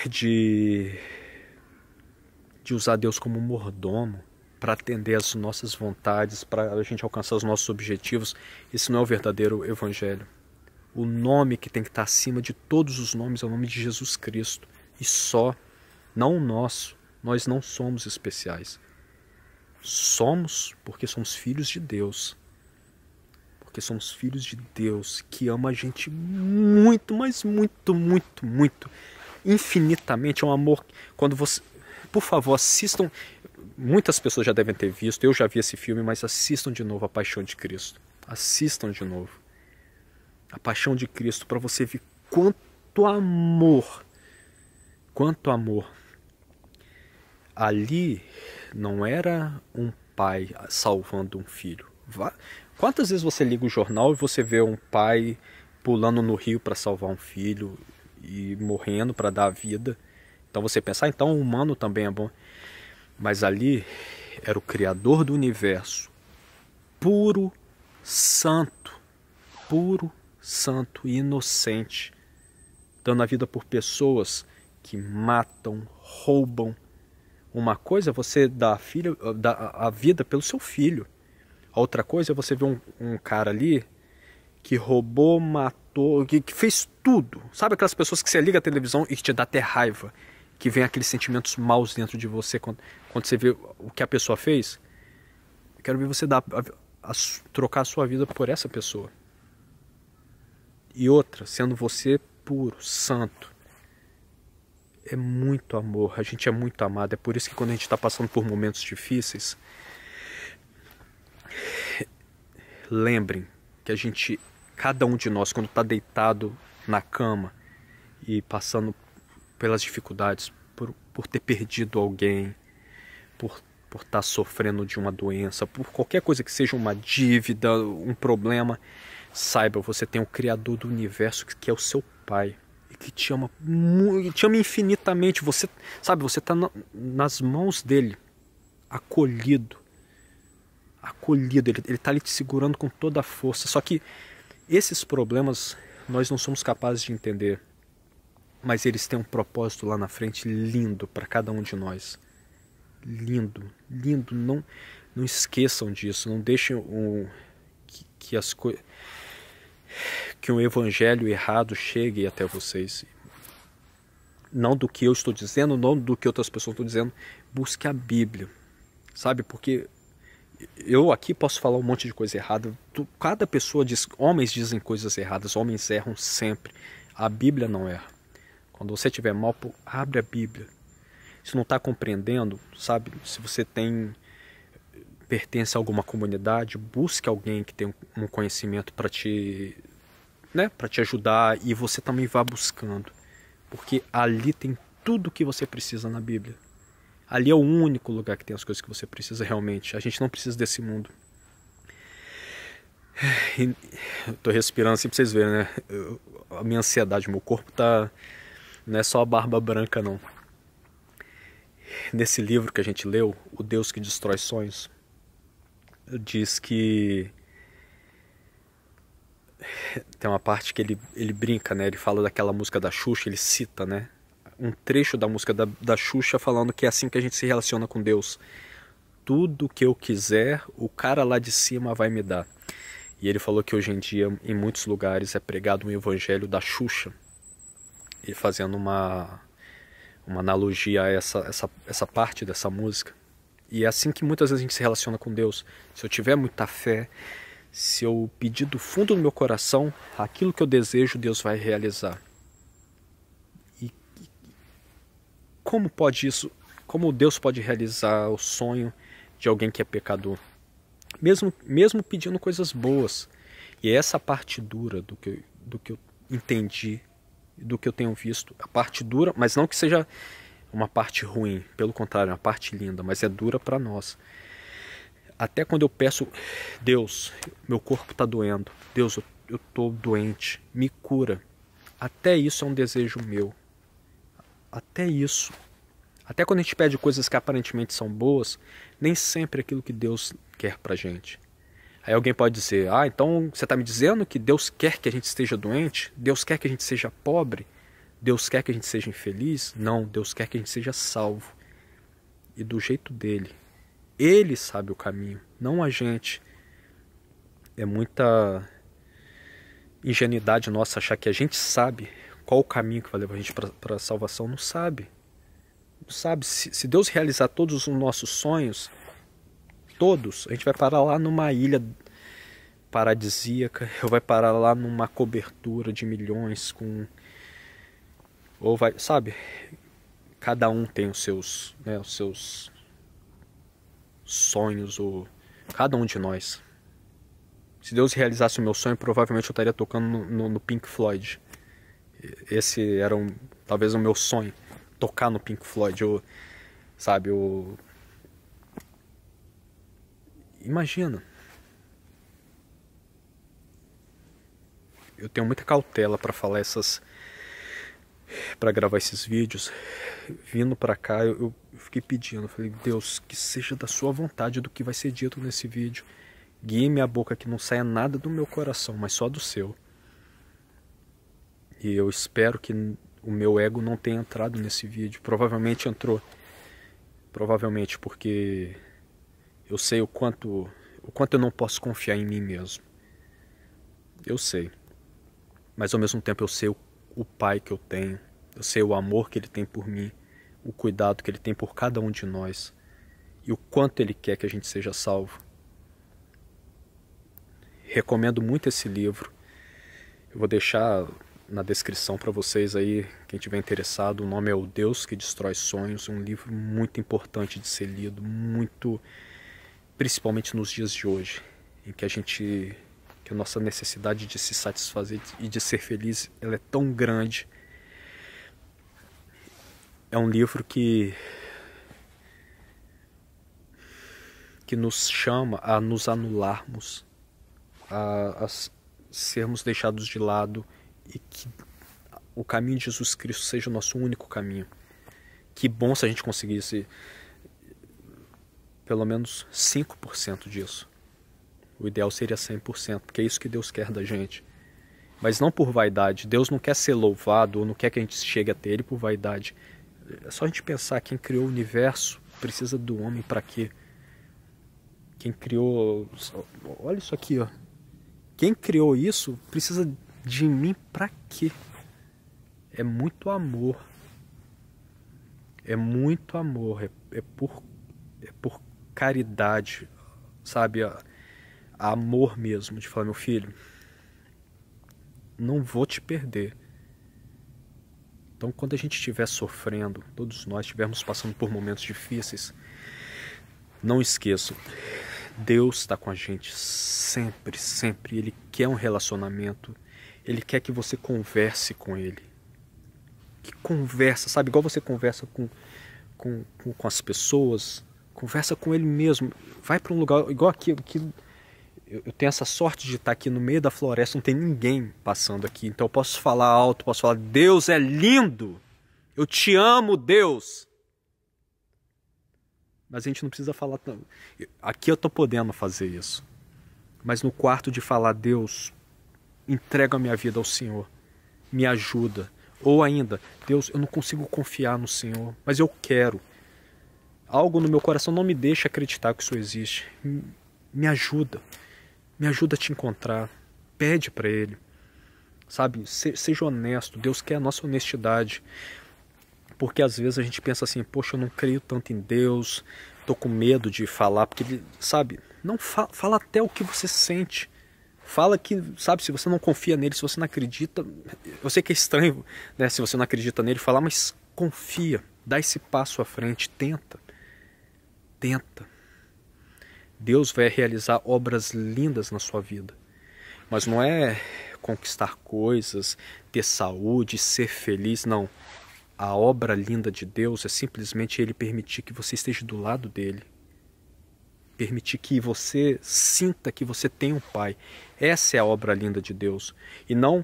de usar Deus como mordomo para atender às nossas vontades, para a gente alcançar os nossos objetivos. Isso não é o verdadeiro evangelho. O nome que tem que estar acima de todos os nomes é o nome de Jesus Cristo. E só, não o nosso. Nós não somos especiais. Somos porque somos filhos de Deus. Porque somos filhos de Deus que ama a gente muito, mas muito, muito, muito. Infinitamente. É um amor. Quando você... Por favor, assistam. Muitas pessoas já devem ter visto. Eu já vi esse filme, mas assistam de novo A Paixão de Cristo. Assistam de novo A Paixão de Cristo, para você ver quanto amor. Quanto amor. Ali não era um pai salvando um filho. Quantas vezes você liga o jornal e você vê um pai pulando no rio para salvar um filho e morrendo para dar a vida? Então você pensa, então o humano também é bom. Mas ali era o Criador do universo, puro, santo e inocente, dando a vida por pessoas que matam, roubam. Uma coisa é você dar a vida pelo seu filho. A outra coisa é você ver um cara ali que roubou, matou, que fez tudo. Sabe aquelas pessoas que você liga a televisão e que te dá até raiva? Que vem aqueles sentimentos maus dentro de você quando você vê o que a pessoa fez? Eu quero ver você trocar a sua vida por essa pessoa. E outra, sendo você puro, santo. É muito amor, a gente é muito amado. É por isso que quando a gente está passando por momentos difíceis, lembrem que cada um de nós, quando está deitado na cama e passando pelas dificuldades, por ter perdido alguém, por estar sofrendo de uma doença, por qualquer coisa que seja uma dívida, um problema, saiba, você tem o Criador do universo que é o seu Pai. Que te ama infinitamente. Você está nas mãos dele, acolhido. Ele está ali te segurando com toda a força. Só que esses problemas nós não somos capazes de entender, mas eles têm um propósito lá na frente lindo para cada um de nós. Lindo. Não esqueçam disso. Não deixem que um evangelho errado chegue até vocês. Não do que eu estou dizendo, não do que outras pessoas estão dizendo. Busque a Bíblia. Sabe, porque eu aqui posso falar um monte de coisa errada. Cada pessoa diz, homens dizem coisas erradas, homens erram sempre. A Bíblia não erra. Quando você estiver mal, abre a Bíblia. Se não está compreendendo, sabe, se você pertence a alguma comunidade, busque alguém que tem um conhecimento para te ajudar, e você também vá buscando, porque ali tem tudo o que você precisa na Bíblia. Ali é o único lugar que tem as coisas que você precisa realmente. A gente não precisa desse mundo. Estou respirando assim para vocês verem, né? A minha ansiedade, meu corpo não é só a barba branca não. Nesse livro que a gente leu, O Deus que Destrói Sonhos, diz que tem uma parte que ele brinca, né? Ele fala daquela música da Xuxa, ele cita, né? um trecho da música da Xuxa falando que é assim que a gente se relaciona com Deus. Tudo que eu quiser, o cara lá de cima vai me dar. E ele falou que hoje em dia, em muitos lugares, é pregado um evangelho da Xuxa. E fazendo uma analogia a essa parte dessa música. E é assim que muitas vezes a gente se relaciona com Deus. Se eu tiver muita fé, se eu pedir do fundo do meu coração, aquilo que eu desejo, Deus vai realizar. E como pode isso, como Deus pode realizar o sonho de alguém que é pecador? Mesmo pedindo coisas boas. E é essa parte dura do que eu entendi, do que eu tenho visto. A parte dura, mas não que seja uma parte ruim, pelo contrário, é uma parte linda, mas é dura para nós. Até quando eu peço, Deus, meu corpo está doendo, Deus, eu estou doente, me cura. Até isso é um desejo meu. Até isso. Até quando a gente pede coisas que aparentemente são boas, nem sempre é aquilo que Deus quer pra gente. Aí alguém pode dizer, então você está me dizendo que Deus quer que a gente esteja doente? Deus quer que a gente seja pobre? Deus quer que a gente seja infeliz? Não, Deus quer que a gente seja salvo. E do jeito dele. Ele sabe o caminho, não a gente. É muita ingenuidade nossa achar que a gente sabe qual o caminho que vai levar a gente para a salvação. Não sabe. Não sabe. Se Deus realizar todos os nossos sonhos, todos, a gente vai parar lá numa ilha paradisíaca, ou vai parar lá numa cobertura de milhões com... Ou vai, sabe? Cada um tem os seus sonhos, ou cada um de nós. Se Deus realizasse o meu sonho, provavelmente eu estaria tocando no Pink Floyd. Esse era talvez o meu sonho, tocar no Pink Floyd, ou, sabe, imagina. Eu tenho muita cautela para falar para gravar esses vídeos. Vindo para cá, eu fiquei pedindo, falei, Deus, que seja da sua vontade do que vai ser dito nesse vídeo. Guie minha boca, que não saia nada do meu coração, mas só do seu. E eu espero que o meu ego não tenha entrado nesse vídeo. Provavelmente entrou. Provavelmente, porque eu sei o quanto eu não posso confiar em mim mesmo. Eu sei. Mas ao mesmo tempo eu sei o pai que eu tenho. Eu sei o amor que ele tem por mim. O cuidado que ele tem por cada um de nós. E o quanto ele quer que a gente seja salvo. Recomendo muito esse livro. Eu vou deixar na descrição para vocês aí, quem tiver interessado. O nome é O Deus que Destrói Sonhos. Um livro muito importante de ser lido. Muito, principalmente nos dias de hoje. Em que a nossa necessidade de se satisfazer e de ser feliz, ela é tão grande. É um livro que nos chama a nos anularmos, a sermos deixados de lado, e que o caminho de Jesus Cristo seja o nosso único caminho. Que bom se a gente conseguisse pelo menos 5% disso. O ideal seria 100%, porque é isso que Deus quer da gente. Mas não por vaidade. Deus não quer ser louvado, ou não quer que a gente chegue até Ele por vaidade. É só a gente pensar, quem criou o universo precisa do homem para quê? Quem criou... Olha isso aqui, ó. Quem criou isso precisa de mim para quê? É muito amor. É muito amor. É por caridade, sabe? Amor mesmo, de falar, meu filho, não vou te perder. Então, quando a gente estiver sofrendo, todos nós estivermos passando por momentos difíceis, não esqueçam, Deus está com a gente sempre, sempre. Ele quer um relacionamento. Ele quer que você converse com Ele. Que conversa, sabe? Igual você conversa com as pessoas, conversa com Ele mesmo. Vai para um lugar, igual aqui, eu tenho essa sorte de estar aqui no meio da floresta, não tem ninguém passando aqui. Então eu posso falar alto, posso falar, Deus é lindo. Eu te amo, Deus. Mas a gente não precisa falar... Aqui eu estou podendo fazer isso. Mas no quarto de falar, Deus, entrego a minha vida ao Senhor. Me ajuda. Ou ainda, Deus, eu não consigo confiar no Senhor, mas eu quero. Algo no meu coração não me deixa acreditar que o Senhor existe. Me ajuda. Me ajuda a te encontrar. Pede para Ele. Sabe, seja honesto. Deus quer a nossa honestidade. Porque às vezes a gente pensa assim, poxa, eu não creio tanto em Deus, tô com medo de falar, porque, sabe, não fala até o que você sente. Fala que, sabe, se você não confia nele, se você não acredita, eu sei que é estranho, né, se você não acredita nele, falar, mas confia, dá esse passo à frente, tenta. Deus vai realizar obras lindas na sua vida, mas não é conquistar coisas, ter saúde, ser feliz, não. A obra linda de Deus é simplesmente Ele permitir que você esteja do lado dele. Permitir que você sinta que você tem um Pai. Essa é a obra linda de Deus. E não,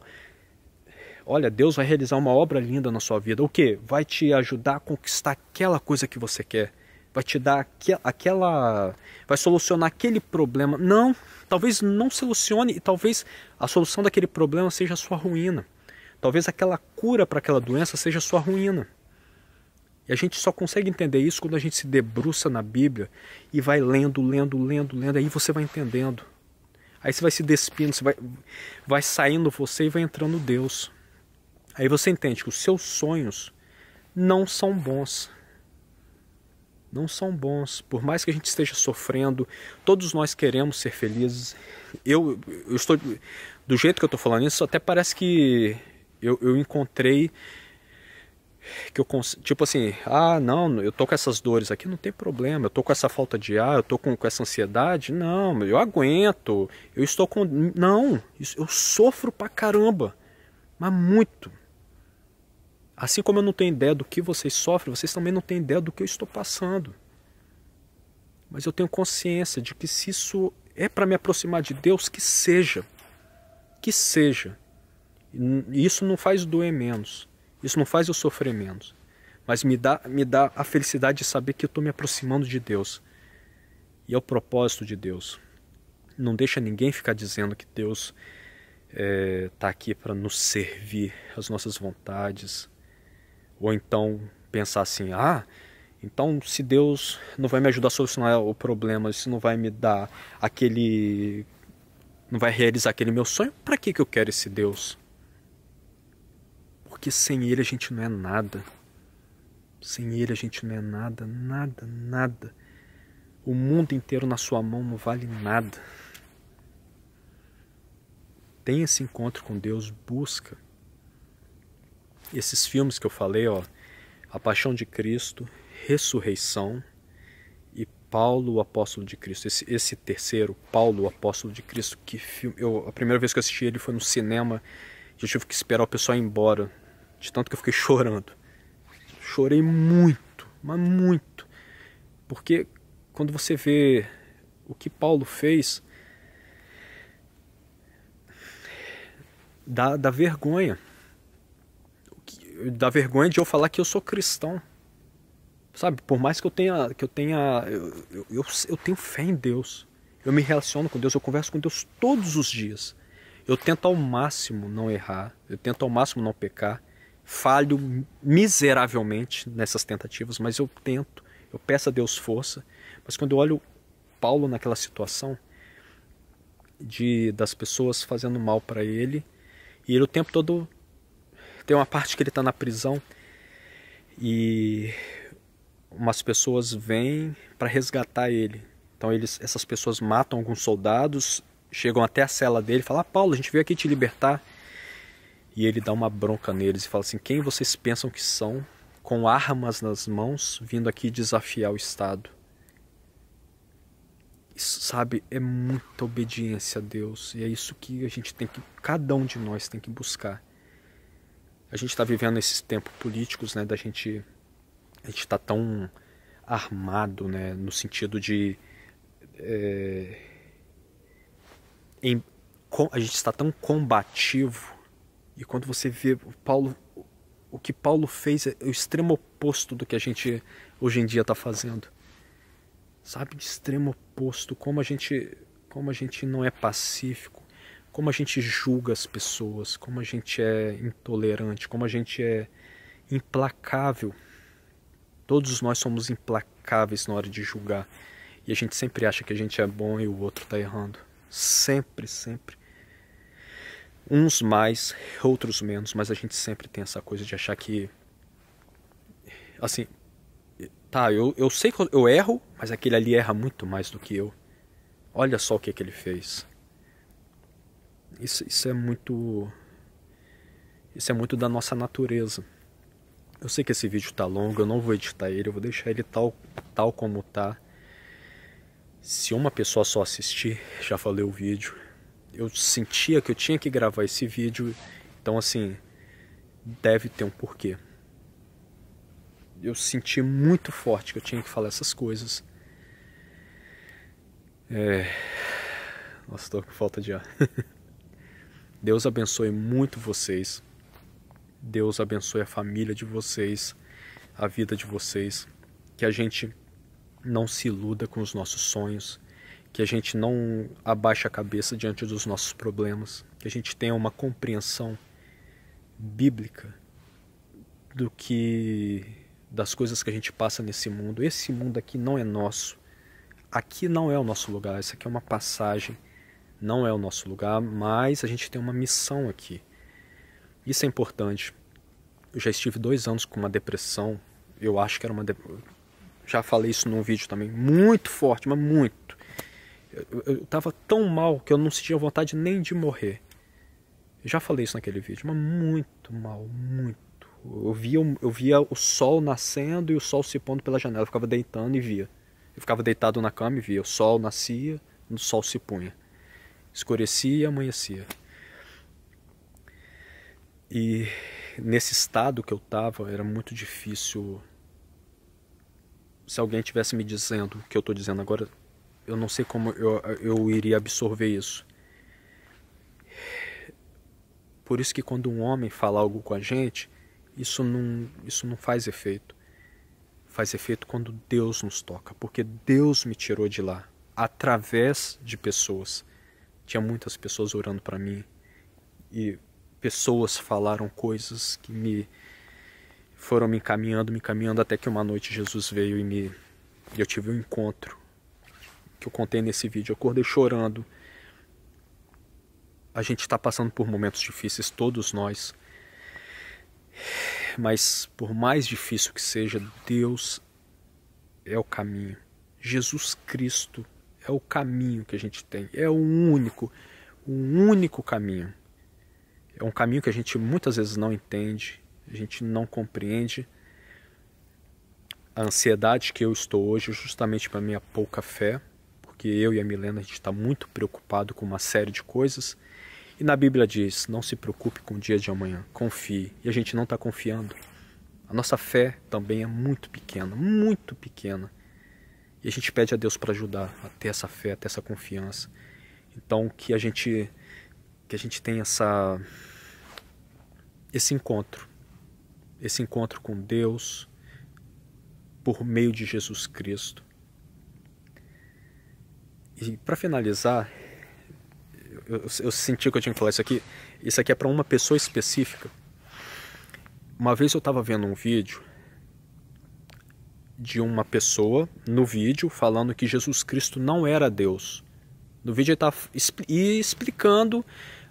olha, Deus vai realizar uma obra linda na sua vida. O quê? Vai te ajudar a conquistar aquela coisa que você quer. Vai te dar vai solucionar aquele problema. Não, talvez não solucione e talvez a solução daquele problema seja a sua ruína. Talvez aquela cura para aquela doença seja a sua ruína. E a gente só consegue entender isso quando a gente se debruça na Bíblia e vai lendo, aí você vai entendendo. Aí você vai se despindo, vai saindo você e vai entrando Deus. Aí você entende que os seus sonhos não são bons. Não são bons. Por mais que a gente esteja sofrendo, todos nós queremos ser felizes. Eu estou, do jeito que eu estou falando isso, até parece que eu encontrei que eu tipo assim, não, eu tô com essas dores aqui, não tem problema, eu tô com essa falta de ar, eu tô com essa ansiedade, não, eu aguento, eu estou com, não, eu sofro pra caramba, mas muito. Assim como eu não tenho ideia do que vocês sofrem, vocês também não têm ideia do que eu estou passando. Mas eu tenho consciência de que se isso é para me aproximar de Deus, que seja. Que seja. E isso não faz doer menos. Isso não faz eu sofrer menos. Mas me dá a felicidade de saber que eu estou me aproximando de Deus. E é o propósito de Deus. Não deixa ninguém ficar dizendo que Deus está aqui para nos servir às nossas vontades. Ou então pensar assim, então se Deus não vai me ajudar a solucionar o problema, se não vai me dar não vai realizar aquele meu sonho, para que eu quero esse Deus? Porque sem Ele a gente não é nada. Sem Ele a gente não é nada, nada. O mundo inteiro na sua mão não vale nada. Tenha esse encontro com Deus, busca. Esses filmes que eu falei, A Paixão de Cristo, Ressurreição e Paulo, o Apóstolo de Cristo. Esse terceiro, Paulo, o Apóstolo de Cristo, que filme, a primeira vez que eu assisti ele foi no cinema e eu tive que esperar o pessoal ir embora, de tanto que eu fiquei chorando. Chorei muito, mas muito. Porque quando você vê o que Paulo fez, dá vergonha. Dá vergonha de eu falar que eu sou cristão. Sabe, por mais que eu tenho fé em Deus. Eu me relaciono com Deus, eu converso com Deus todos os dias. Eu tento ao máximo não errar, eu tento ao máximo não pecar. Falho miseravelmente nessas tentativas, mas eu tento. Eu peço a Deus força. Mas quando eu olho Paulo naquela situação das pessoas fazendo mal para ele, e ele o tempo todo tem uma parte que ele está na prisão e umas pessoas vêm para resgatar ele. Então essas pessoas matam alguns soldados, chegam até a cela dele e falam: Paulo, a gente veio aqui te libertar. E ele dá uma bronca neles e fala assim: quem vocês pensam que são, com armas nas mãos, vindo aqui desafiar o Estado? Isso, sabe, é muita obediência a Deus. E é isso que a gente cada um de nós tem que buscar. A gente está vivendo esses tempos políticos, né, a gente está tão armado, né, no sentido de a gente está tão combativo. E quando você vê o que Paulo fez é o extremo oposto do que a gente hoje em dia está fazendo. Sabe, de extremo oposto, como a gente não é pacífico, como a gente julga as pessoas, como a gente é intolerante, como a gente é implacável. Todos nós somos implacáveis na hora de julgar. E a gente sempre acha que a gente é bom e o outro está errando. Sempre, sempre. Uns mais, outros menos, mas a gente sempre tem essa coisa de achar que... Assim, tá, eu sei que eu erro, mas aquele ali erra muito mais do que eu. Olha só o que ele fez. Isso é muito... Isso é muito da nossa natureza. Eu sei que esse vídeo tá longo, eu não vou editar ele, eu vou deixar ele tal como tá. Se uma pessoa só assistir, já falei o vídeo. Eu sentia que eu tinha que gravar esse vídeo, então assim, deve ter um porquê. Eu senti muito forte que eu tinha que falar essas coisas. Nossa, tô com falta de ar. Deus abençoe muito vocês. Deus abençoe a família de vocês, a vida de vocês. Que a gente não se iluda com os nossos sonhos. Que a gente não abaixe a cabeça diante dos nossos problemas. Que a gente tenha uma compreensão bíblica das coisas que a gente passa nesse mundo. Esse mundo aqui não é nosso. Aqui não é o nosso lugar. Isso aqui é uma passagem. Não é o nosso lugar, mas a gente tem uma missão aqui. Isso é importante. Eu já estive 2 anos com uma depressão. Eu acho que era uma depressão. Já falei isso num vídeo também. Muito forte, mas muito. Eu estava tão mal que eu não sentia vontade nem de morrer. Eu já falei isso naquele vídeo, mas muito mal, muito. Eu via o sol nascendo e o sol se pondo pela janela. Eu ficava deitando e via. Eu ficava deitado na cama e via. O sol nascia, o sol se punha. Escurecia e amanhecia. E nesse estado que eu estava, era muito difícil. Se alguém estivesse me dizendo o que eu estou dizendo agora, eu não sei como eu iria absorver isso. Por isso que quando um homem fala algo com a gente, isso não faz efeito. Faz efeito quando Deus nos toca, porque Deus me tirou de lá, através de pessoas. Tinha muitas pessoas orando para mim, e pessoas falaram coisas que foram me encaminhando, até que uma noite Jesus veio e eu tive um encontro, que eu contei nesse vídeo. Eu acordei chorando. A gente está passando por momentos difíceis, todos nós. Mas por mais difícil que seja, Deus é o caminho. Jesus Cristo é o caminho que a gente tem. É o único caminho. É um caminho que a gente muitas vezes não entende, a gente não compreende. A ansiedade que eu estou hoje, justamente para minha pouca fé, porque eu e a Milena, a gente está muito preocupado com uma série de coisas. E na Bíblia diz, não se preocupe com o dia de amanhã, confie. E a gente não está confiando. A nossa fé também é muito pequena, muito pequena. E a gente pede a Deus para ajudar a ter essa fé, a ter essa confiança. Então que a gente tenha esse encontro com Deus por meio de Jesus Cristo. E para finalizar, eu senti que eu tinha que falar isso aqui. Isso aqui é para uma pessoa específica. Uma vez eu estava vendo um vídeo de uma pessoa no vídeo falando que Jesus Cristo não era Deus. No vídeo ele estava explicando,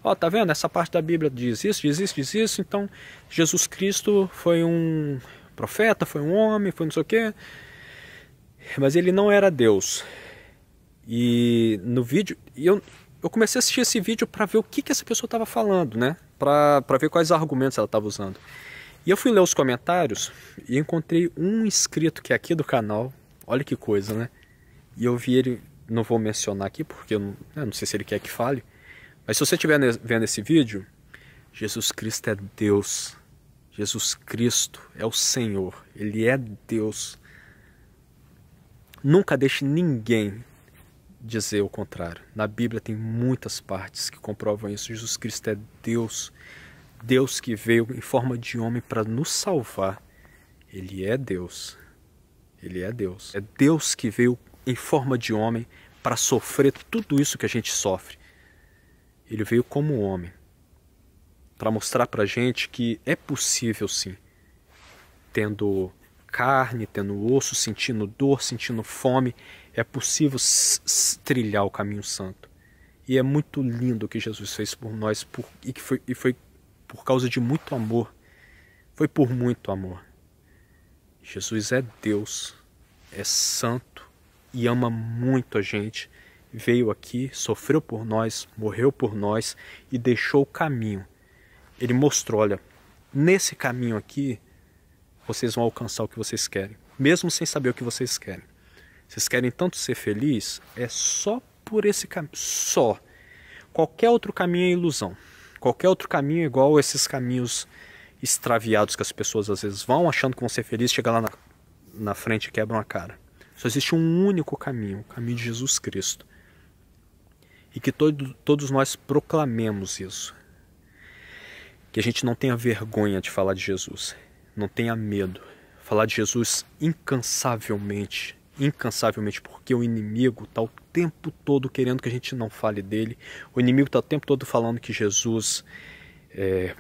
ó, tá vendo? Essa parte da Bíblia diz isso, então Jesus Cristo foi um profeta, foi um homem, foi não sei o quê, mas ele não era Deus. E no vídeo, eu comecei a assistir esse vídeo para ver o que essa pessoa estava falando, né? Para ver quais argumentos ela estava usando. E eu fui ler os comentários e encontrei um inscrito que é aqui do canal. Olha que coisa, né? E eu vi ele, não vou mencionar aqui porque eu não sei se ele quer que fale. Mas se você estiver vendo esse vídeo, Jesus Cristo é Deus. Jesus Cristo é o Senhor. Ele é Deus. Nunca deixe ninguém dizer o contrário. Na Bíblia tem muitas partes que comprovam isso. Jesus Cristo é Deus. Deus que veio em forma de homem para nos salvar. Ele é Deus. Ele é Deus. É Deus que veio em forma de homem para sofrer tudo isso que a gente sofre. Ele veio como homem, para mostrar para a gente que é possível sim, tendo carne, tendo osso, sentindo dor, sentindo fome, é possível trilhar o caminho santo. E é muito lindo o que Jesus fez por nós, e foi por causa de muito amor. Foi por muito amor. Jesus é Deus, é santo e ama muito a gente. Veio aqui, sofreu por nós, morreu por nós e deixou o caminho. Ele mostrou, olha, nesse caminho aqui, vocês vão alcançar o que vocês querem, mesmo sem saber o que vocês querem. Vocês querem tanto ser felizes, é só por esse caminho, só. Qualquer outro caminho é ilusão. Qualquer outro caminho é igual a esses caminhos extraviados que as pessoas às vezes vão achando que vão ser felizes, chegam lá na frente e quebram a cara. Só existe um único caminho, o caminho de Jesus Cristo. E que todos nós proclamemos isso. Que a gente não tenha vergonha de falar de Jesus. Não tenha medo. Falar de Jesus incansavelmente. Incansavelmente, porque o inimigo está o tempo todo querendo que a gente não fale dele. O inimigo está o tempo todo falando que Jesus é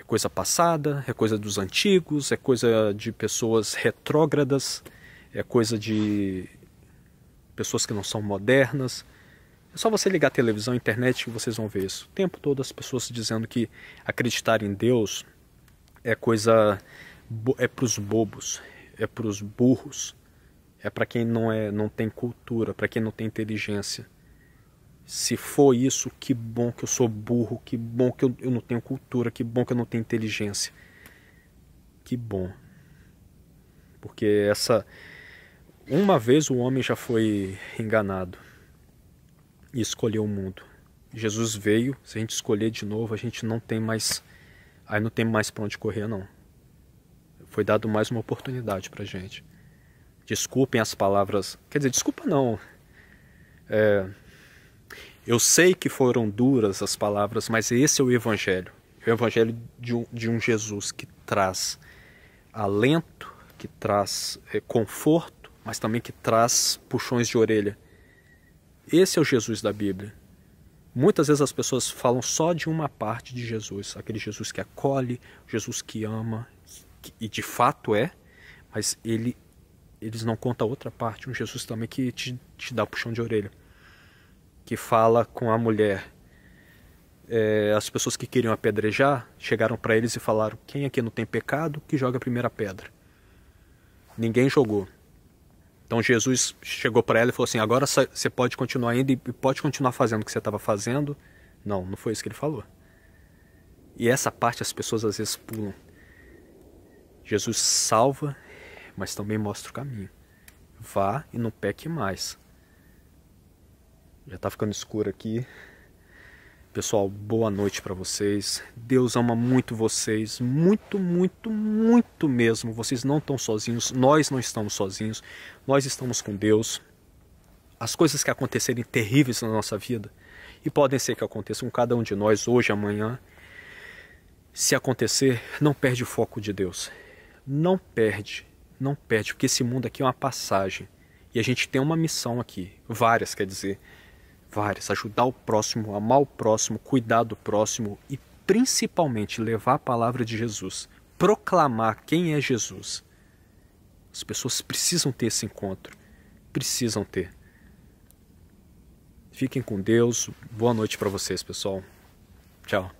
coisa passada, é coisa dos antigos, é coisa de pessoas retrógradas, é coisa de pessoas que não são modernas. É só você ligar a televisão, a internet, que vocês vão ver isso. O tempo todo as pessoas dizendo que acreditar em Deus é coisa, é para os bobos, é para os burros, é para quem não tem cultura, para quem não tem inteligência. Se for isso, que bom que eu sou burro, que bom que eu não tenho cultura, que bom que eu não tenho inteligência. Que bom. Porque uma vez o homem já foi enganado e escolheu o mundo. Jesus veio, se a gente escolher de novo, a gente não tem mais, aí não tem mais para onde correr, não. Foi dado mais uma oportunidade pra gente. Desculpem as palavras, quer dizer, desculpa não. Eu sei que foram duras as palavras, mas esse é o Evangelho. É o Evangelho de um Jesus que traz alento, que traz conforto, mas também que traz puxões de orelha. Esse é o Jesus da Bíblia. Muitas vezes as pessoas falam só de uma parte de Jesus. Aquele Jesus que acolhe, Jesus que ama, e de fato é, mas eles não contam a outra parte. Um Jesus também que te dá puxão de orelha. Que fala com a mulher. As pessoas que queriam apedrejar chegaram para eles e falaram: quem aqui não tem pecado, que joga a primeira pedra. Ninguém jogou. Então Jesus chegou para ela e falou assim: agora você pode continuar indo e pode continuar fazendo o que você estava fazendo. Não, não foi isso que ele falou. E essa parte as pessoas às vezes pulam. Jesus salva, mas também mostra o caminho. Vá e não peque mais. Já está ficando escuro aqui. Pessoal, boa noite para vocês. Deus ama muito vocês. Muito, muito, muito mesmo. Vocês não estão sozinhos. Nós não estamos sozinhos. Nós estamos com Deus. As coisas que acontecerem terríveis na nossa vida, e podem ser que aconteçam com cada um de nós hoje, amanhã. Se acontecer, não perde o foco de Deus. Não perde. Não perde, porque esse mundo aqui é uma passagem. E a gente tem uma missão aqui. Várias, quer dizer. Várias, ajudar o próximo, amar o próximo, cuidar do próximo e principalmente levar a palavra de Jesus, proclamar quem é Jesus. As pessoas precisam ter esse encontro, precisam ter. Fiquem com Deus, boa noite para vocês, pessoal. Tchau.